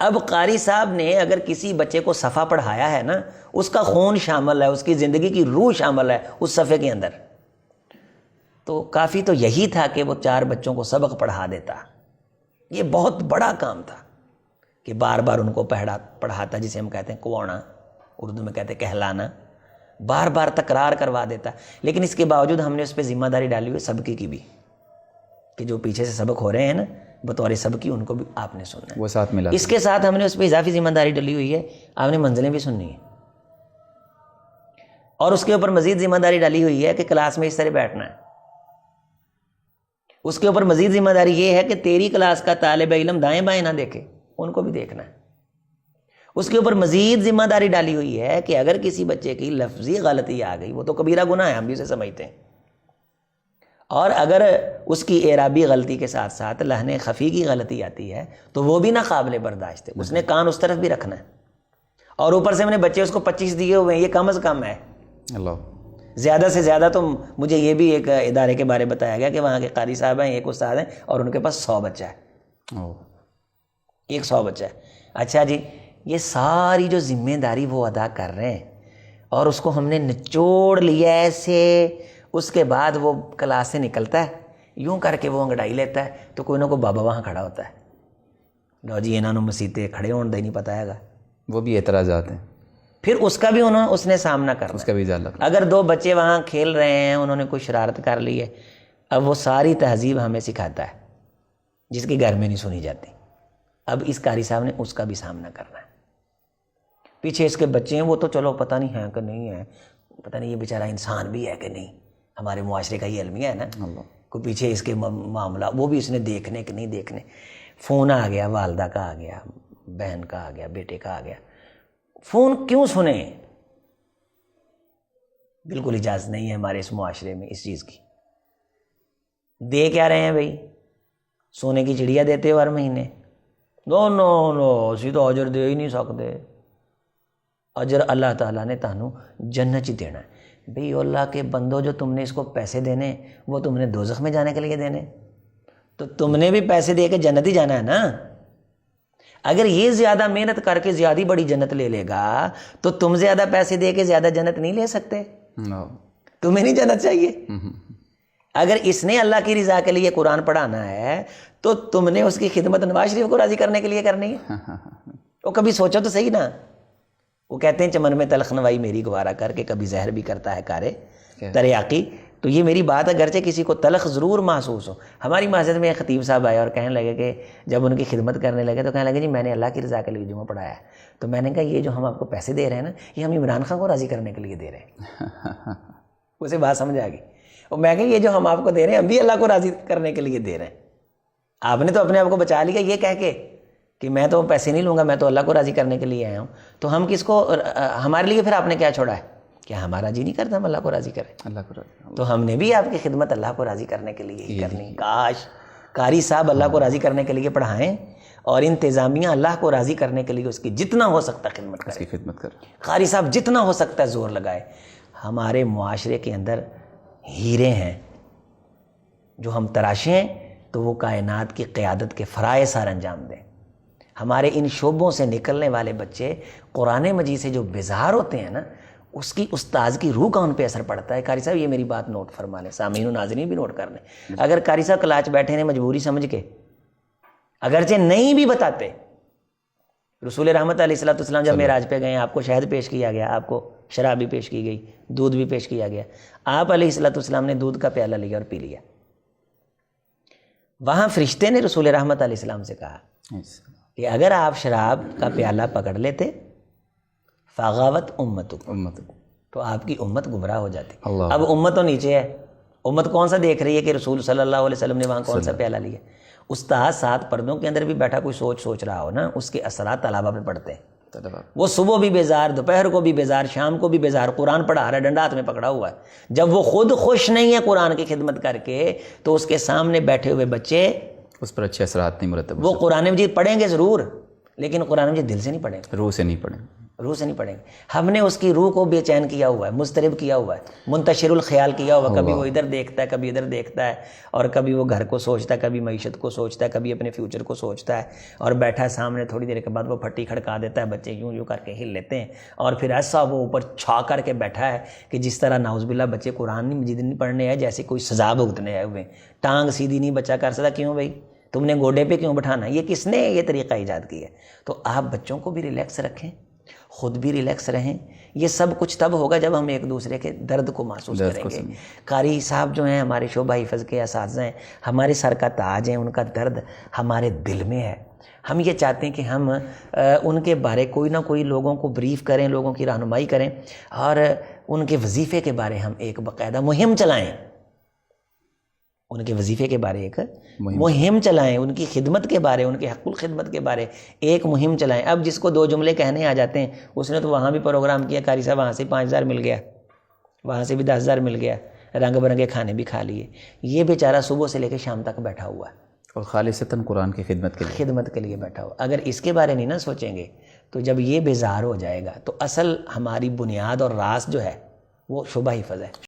اب قاری صاحب نے اگر کسی بچے کو صفحہ پڑھایا ہے نا، اس کا خون شامل ہے، اس کی زندگی کی روح شامل ہے اس صفحے کے اندر، تو کافی تو یہی تھا کہ وہ 4 بچوں کو سبق پڑھا دیتا۔ یہ بہت بڑا کام تھا کہ بار بار ان کو پڑھاتا، جسے ہم کہتے ہیں کوڑنا، اردو میں کہتے ہیں کہلانا، بار بار تکرار کروا دیتا۔ لیکن اس کے باوجود ہم نے اس پہ ذمہ داری ڈالی ہوئی سبقی کی بھی، کہ جو پیچھے سے سبق ہو رہے ہیں نا بطور سبقی، ان کو بھی آپ نے سننا ہے، وہ ساتھ ملا۔ اس کے ساتھ ہم نے اس پہ اضافی ذمہ داری ڈلی ہوئی ہے، آپ نے منزلیں بھی سننی ہیں، اور اس کے اوپر مزید ذمہ داری ڈالی ہوئی ہے کہ کلاس میں اس طرح بیٹھنا ہے۔ اس کے اوپر مزید ذمہ داری یہ ہے کہ تیری کلاس کا طالب علم دائیں بائیں نہ دیکھے، ان کو بھی دیکھنا ہے۔ اس کے اوپر مزید ذمہ داری ڈالی ہوئی ہے کہ اگر کسی بچے کی لفظی غلطی آ گئی، وہ تو کبیرہ گناہ ہے، ہم بھی اسے سمجھتے ہیں، اور اگر اس کی اعرابی غلطی کے ساتھ ساتھ لحن خفی کی غلطی آتی ہے تو وہ بھی ناقابل برداشت ہے، اس نے کان اس طرف بھی رکھنا ہے۔ اور اوپر سے میں نے بچے اس کو 25 دیے ہوئے ہیں، یہ کم از کم ہے۔ اللہ، زیادہ سے زیادہ تو مجھے یہ بھی ایک ادارے کے بارے بتایا گیا کہ وہاں کے قاری صاحب ہیں، ایک استاد ہیں، اور ان کے پاس 100 بچہ ہے، 100 بچہ ہے۔ اچھا جی، یہ ساری جو ذمہ داری وہ ادا کر رہے ہیں، اور اس کو ہم نے نچوڑ لیا ایسے، اس کے بعد وہ کلاس سے نکلتا ہے، یوں کر کے وہ انگڑائی لیتا ہے، تو کوئی نہ کوئی بابا وہاں کھڑا ہوتا ہے، لو جی انہوں نے مسیتے کھڑے ہونے دے نہیں پتا ہے گا، وہ بھی اعتراضات ہیں، پھر اس کا بھی اس نے سامنا کرنا، اس کا بھی ازالہ۔ اگر 2 بچے وہاں کھیل رہے ہیں، انہوں نے کوئی شرارت کر لی ہے، اب وہ ساری تہذیب ہمیں سکھاتا ہے جس کی گھر میں نہیں سنی جاتی، اب اس قاری صاحب نے اس کا بھی سامنا کرنا ہے۔ پیچھے اس کے بچے ہیں، وہ تو چلو پتہ نہیں ہیں کہ نہیں ہیں، پتہ نہیں یہ بیچارہ انسان بھی ہے کہ نہیں، ہمارے معاشرے کا یہ المیہ ہے نا، کو پیچھے اس کے معاملہ وہ بھی اس نے دیکھنے کہ نہیں دیکھنے۔ فون آ گیا، والدہ کا آ گیا، بہن کا آ گیا، بیٹے کا آ گیا، فون کیوں سنیں؟ بالکل اجازت نہیں ہے ہمارے اس معاشرے میں اس چیز کی۔ دے کیا رہے ہیں بھائی؟ سونے کی چڑیا دیتے ہو ہر مہینے؟ نو نو نو، اسی تو اجر دے ہی نہیں سکتے، اجر اللہ تعالیٰ نے تانوں جنت ہی دینا ہے۔ بھئی اللہ کے بندو، جو تم نے اس کو پیسے دینے وہ تم نے دوزخ میں جانے کے لیے دینے، تو تم نے بھی پیسے دے کے جنت ہی جانا ہے نا۔ اگر یہ زیادہ محنت کر کے زیادہ بڑی جنت لے لے گا تو تم زیادہ پیسے دے کے زیادہ جنت نہیں لے سکتے، تمہیں نہیں جنت چاہیے۔ اگر اس نے اللہ کی رضا کے لیے قرآن پڑھانا ہے تو تم نے اس کی خدمت نواز شریف کو راضی کرنے کے لیے کرنی ہے۔ وہ کبھی سوچو تو صحیح نا، وہ کہتے ہیں چمن میں تلخ نوائی میری گوارا کر کے کبھی زہر بھی کرتا ہے کارے تریاقی۔ تو یہ میری بات اگرچہ کسی کو تلخ ضرور محسوس ہو۔ ہماری مسجد میں ایک خطیب صاحب آئے اور کہنے لگے کہ جب ان کی خدمت کرنے لگے تو کہنے لگے جی میں نے اللہ کی رضا کے لیے جمعہ پڑھایا ہے۔ تو میں نے کہا یہ جو ہم آپ کو پیسے دے رہے ہیں نا، یہ ہم عمران خان کو راضی کرنے کے لیے دے رہے ہیں۔ اسے بات سمجھ آ گئی، اور میں کہا یہ جو ہم آپ کو دے رہے ہیں ہم بھی اللہ کو راضی کرنے کے لیے دے رہے ہیں۔ آپ نے تو اپنے آپ کو بچا لیا یہ کہہ کے کہ میں تو پیسے نہیں لوں گا، میں تو اللہ کو راضی کرنے کے لیے آیا ہوں۔ تو ہم کس کو، ہمارے لیے پھر آپ نے کیا چھوڑا ہے؟ کیا ہمارا جی نہیں کرتا ہم اللہ کو راضی کریں؟ اللہ کو راضی، تو ہم نے بھی آپ کی خدمت اللہ کو راضی کرنے کے لیے ہی کرنی۔ کاش قاری صاحب اللہ کو راضی کرنے کے لیے پڑھائیں، اور انتظامیہ اللہ کو راضی کرنے کے لیے اس کی جتنا ہو سکتا خدمت کرے، خدمت کرے، قاری صاحب جتنا ہو سکتا ہے زور لگائے۔ ہمارے معاشرے کے اندر ہیرے ہیں جو ہم تراشیں تو وہ کائنات کی قیادت کے فرائض سار انجام دیں۔ ہمارے ان شعبوں سے نکلنے والے بچے قرآن مجید سے جو بیزار ہوتے ہیں نا، اس کی استاذ کی روح کا ان پہ اثر پڑتا ہے۔ قاری صاحب یہ میری بات نوٹ فرما لیں، سامعین و ناظرین بھی نوٹ کر لیں۔ اگر قاری صاحب کلاچ بیٹھے نے مجبوری سمجھ کے، اگرچہ نہیں بھی بتاتے، رسول رحمت علیہ الصلوۃ والسلام جب معراج پہ گئے، آپ کو شہد پیش کیا گیا، آپ کو شراب بھی پیش کی گئی، دودھ بھی پیش کیا گیا، آپ علیہ الصلوۃ والسلام نے دودھ کا پیالہ لیا اور پی لیا۔ وہاں فرشتے نے رسول رحمت علیہ السلام سے کہا کہ اگر آپ شراب کا پیالہ پکڑ لیتے فغاوت امت، تو آپ کی امت گمراہ ہو جاتی۔ اب امت تو نیچے ہے، امت کون سا دیکھ رہی ہے کہ رسول صلی اللہ علیہ وسلم نے وہاں کون سا پیالہ لیا۔ استاد 7 پردوں کے اندر بھی بیٹھا کوئی سوچ رہا ہو نا، اس کے اثرات طلبہ پہ پڑتے ہیں۔ وہ صبح بھی بیزار، دوپہر کو بھی بیزار، شام کو بھی بیزار، قرآن پڑھا رہا ہے، ڈنڈا ہاتھ میں پکڑا ہوا ہے۔ جب وہ خود خوش نہیں ہے قرآن کی خدمت کر کے، تو اس کے سامنے بیٹھے ہوئے بچے اس پر اچھے اثرات نہیں مرتب۔ وہ قرآن مجید پڑھیں گے ضرور، لیکن قرآن مجید دل سے نہیں پڑھیں گے، روح سے نہیں پڑھیں۔ روح سے نہیں پڑھیں گے. ہم نے اس کی روح کو بے چین کیا ہوا ہے, مضطرب کیا ہوا ہے, منتشر الخیال کیا ہوا ہے. کبھی وہ ادھر دیکھتا ہے, کبھی ادھر دیکھتا ہے, اور کبھی وہ گھر کو سوچتا ہے, کبھی معیشت کو سوچتا ہے, کبھی اپنے فیوچر کو سوچتا ہے, اور بیٹھا ہے سامنے, تھوڑی دیر کے بعد وہ پھٹی کھڑکا دیتا ہے, بچے یوں یوں کر کے ہل لیتے ہیں, اور پھر ایسا وہ اوپر چھا کر کے بیٹھا ہے کہ جس طرح نعوذ باللہ بچے قرآن مجید نہیں پڑھنے آئے, جیسے کوئی سزا بھگتنے آئے ہوئے. ٹانگ سیدھی نہیں بچہ کر سکتا. کیوں بھائی, تم نے گوڈے پہ کیوں بٹھانا؟ یہ کس نے یہ طریقہ ایجاد کیا ہے؟ تو آپ بچوں کو بھی ریلیکس رکھیں, خود بھی ریلیکس رہیں. یہ سب کچھ تب ہوگا جب ہم ایک دوسرے کے درد کو محسوس کریں گے. قاری صاحب جو ہیں ہمارے شعبہ حفظ کے اساتذہ ہیں, ہمارے سر کا تاج ہیں, ان کا درد ہمارے دل میں ہے. ہم یہ چاہتے ہیں کہ ہم ان کے بارے کوئی نہ کوئی لوگوں کو بریف کریں, لوگوں کی رہنمائی کریں, اور ان کے وظیفے کے بارے ہم ایک باقاعدہ مہم چلائیں. ان کے وظیفے کے بارے ایک مہم چلائیں, ان کی خدمت کے بارے, ان کے حق الخدمت کے بارے ایک مہم چلائیں. اب جس کو 2 جملے کہنے آ جاتے ہیں, اس نے تو وہاں بھی پروگرام کیا, قاری صاحب وہاں سے 5000 مل گیا, وہاں سے بھی 10000 مل گیا, رنگ برنگے کھانے بھی کھا لیے. یہ بیچارہ صبح سے لے کے شام تک بیٹھا ہوا ہے, اور خالصتاً قرآن کی خدمت کے لیے بیٹھا ہوا. اگر اس کے بارے نہیں نا سوچیں گے, تو جب یہ بیزار ہو جائے گا, تو اصل ہماری بنیاد اور راس جو ہے وہ شعبہ حفظ ہے.